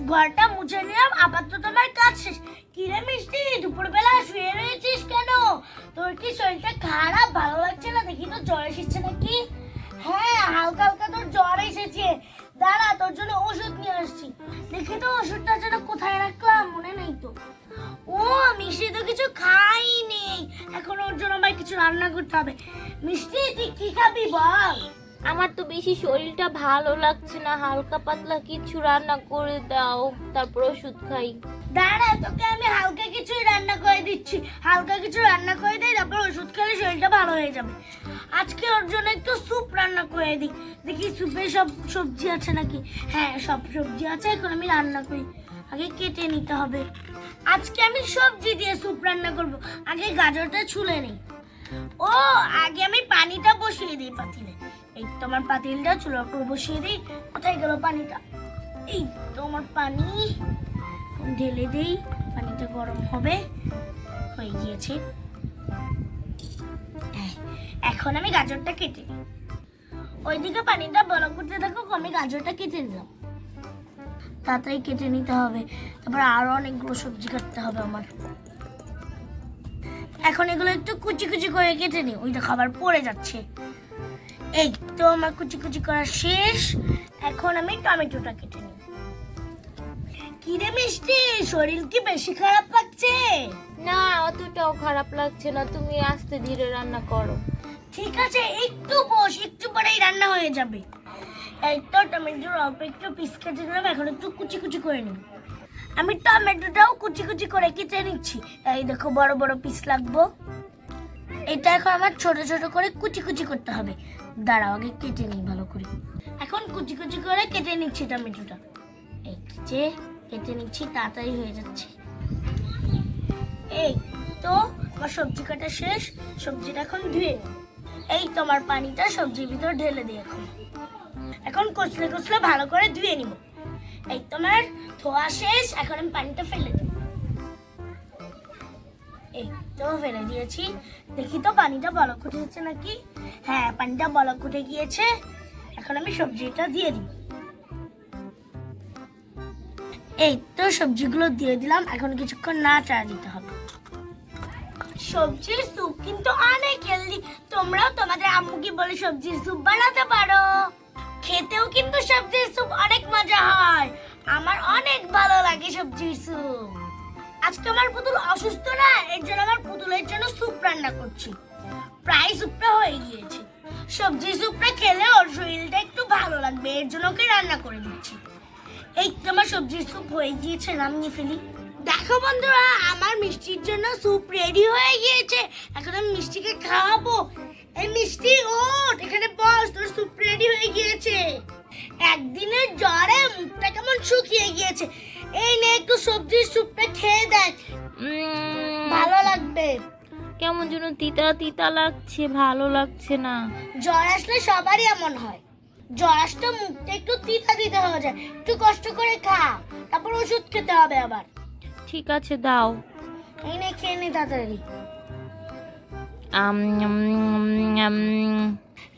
ঘরটা মুছে নিলাম, আপাতত আমার কাজ শেষ। কিরে মিষ্টি, দুপুরবেলা শুয়ে রয়েছিস কেন? তোর কি শরীরটা খারাপ, ভালো লাগছে না? দেখি তো জ্বর এসেছে নাকি? হ্যাঁ, হালকা হালকা তোর জ্বর এসেছে। দাঁড়া, তোর জন্য ওষুধ নিয়ে আসছি। দেখি তো ওষুধটা যেন কোথায় রাখলাম, মনে নেই তো। ও, মিষ্টি তো কিছু খাইনি, এখন ওর জন্য আমার কিছু রান্না করতে হবে। মিষ্টি, তুই কি খাবি বল? আমার তো বেশি শরীরটা ভালো লাগছে না, হালকা পাতলা কিছু রান্না করে দাও, তারপর ওষুধ খাই। দাঁড়া, তোকে আমি হালকা কিছু রান্না করে দিচ্ছি। হালকা কিছু রান্না করে দিই, তারপর ওষুধ খেলে শরীরটা ভালো হয়ে যাবে। আজকে ওর জন্য একটু স্যুপ রান্না করে দিই। দেখি স্যুপে সব সবজি আছে নাকি। হ্যাঁ, সব সবজি আছে। এখন আমি রান্না করি। আগে কেটে নিতে হবে। আজকে আমি সবজি দিয়ে স্যুপ রান্না করব। আগে গাজরটা ছুলে নিই। ও, আগে আমি পানিটা বসিয়ে দিই পাতিলে। এই তো আমার পাতিলটা চুলার উপর বসিয়ে দিই। কোথায় গেল পানিটা? এই তো আমার পানি, ঢেলে দিই। পানিটা গরম হবে, হয়ে গিয়েছে। এখন আমি গাজরটা কেটে নিই। ওইদিকে পানিটা বলক করতে থাকুক, আমি গাজরটা কেটে নিলাম। তাড়াতাড়ি কেটে নিতে হবে, তারপর আরো অনেকগুলো সবজি কাটতে হবে আমার। এখন এগুলো একটু কুচি কুচি করে কেটে নিই। ওই তো খাবার পড়ে যাচ্ছে। এই তো আমার কুচি কুচি করা শেষ। এখন আমি টমেটোটা কেটে নিই। কিরে মিষ্টি, শরীর কি বেশি খারাপ লাগছে? না, অতটাও খারাপ লাগছে না, তুমি আস্তে ধীরে রান্না করো। ঠিক আছে, একটু বস, একটু পরেই রান্না হয়ে যাবে। এই তো টমেটোর অল্প একটু পিস কেটে নিলাম, এখন একটু কুচি কুচি করে নিব। আমি টমেটোটাও কুচি কুচি করে কেটে নিচ্ছি। এই দেখো, বড় বড় পিস লাগবো। এটা এখন আমার ছোট ছোট করে কুচি কুচি করতে হবে। দাঁড়াও, আগে কেটে নিই ভালো করে। এখন কুচি কুচি করে কেটে নিচ্ছি টমেটোটা। এই যে কেটে নিচ্ছি, তাড়াতাড়ি হয়ে যাচ্ছে। এই তো আমার সবজি কাটা শেষ। সবজিটা এখন ধুয়ে নিই। এই তোমার পানিটা সবজির ভিতর ঢেলে দিই। এখন কচলে কচলে ভালো করে ধুয়ে নিব। এই তোমার ধোয়া শেষ। এখন আমি পানিটা ফেলে দেব। এই তো ফেলে দিয়েছি। দেখি তো পানিটা বলক উঠেছে নাকি। হ্যাঁ, পানিটা বলক উঠে গিয়েছে। এখন আমি সবজিটা দিয়ে দিব। এই তো সবজিগুলো দিয়ে দিলাম। এখন কিছুক্ষণ নাড়াচাড়া দিতে হবে। সবজির স্যুপ কিন্তু অনেক হেলদি। তোমরাও তোমাদের আম্মুকে বলে সবজির স্যুপ বানাতে পারো। খেতেও কিন্তু সবজির স্যুপ অনেক মজা হয়। আমার অনেক ভালো লাগে সবজির স্যুপ। আজকে আমার পুতুল অসুস্থ না, এর জন্য আমার পুতুলের জন্য স্যুপ রান্না করছি। প্রায় স্যুপটা হয়ে গিয়েছে। সবজির স্যুপটা খেলে ওর শরীরটা একটু ভালো লাগবে, এর জন্য ওকে রান্না করে দিচ্ছি। এই তো আমার সবজির স্যুপ হয়ে গিয়েছে, নামিয়ে ফেলি। দেখো বন্ধুরা, আমার মিষ্টির জন্য স্যুপ রেডি হয়ে গিয়েছে। এখন আমি মিষ্টিকে খাওয়াবো। এই মিষ্টি, ওঠ, এখানে বস, তোর স্যুপ রেডি হয়ে গিয়েছে। একদিনের জ্বরে মুখটা কেমন শুকিয়ে গিয়েছে। এই নে, একটু সবজির স্যুপটা খেয়ে দেখ, ভালো লাগবে। কেমন যেন তিতা তিতা লাগছে, ভালো লাগছে না। জ্বর আসলে সবারই এমন হয়। জ্বর আসলে মুখটা একটু তিতা তিতা হয়ে যায়। একটু কষ্ট করে খা, তারপর ওষুধ খেতে হবে আবার। ঠিক আছে, দাও। এই নে, খেয়ে নে তাড়াতাড়ি।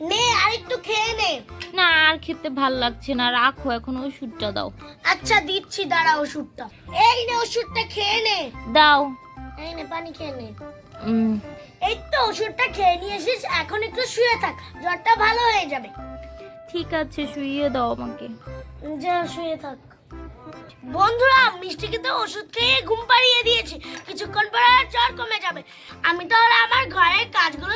নে, আর একটু খেয়ে নে। না, আর খেতে ভাল লাগছে না, রাখো, এখন ওষুধটা দাও। আচ্ছা, দিচ্ছি, দাঁড়া ওষুধটা। এই নে, ওষুধটা খেয়ে নে। দাও। এই নে, পানি খেয়ে নে। উম, এই তো ওষুধটা খেয়ে নিয়েছিস, এখন একটু শুয়ে থাক, জ্বরটা ভালো হয়ে যাবে। ঠিক আছে, শুইয়ে দাও আমাকে। যা, শুয়ে থাক। বন্ধুরা, মিষ্টিকে তো ওষুধ খেয়ে ঘুম পাড়িয়ে দিয়েছি। কিছুক্ষণ পর আর জ্বর কমে যাবে। আমি তাহলে আমার ঘরের কাজগুলো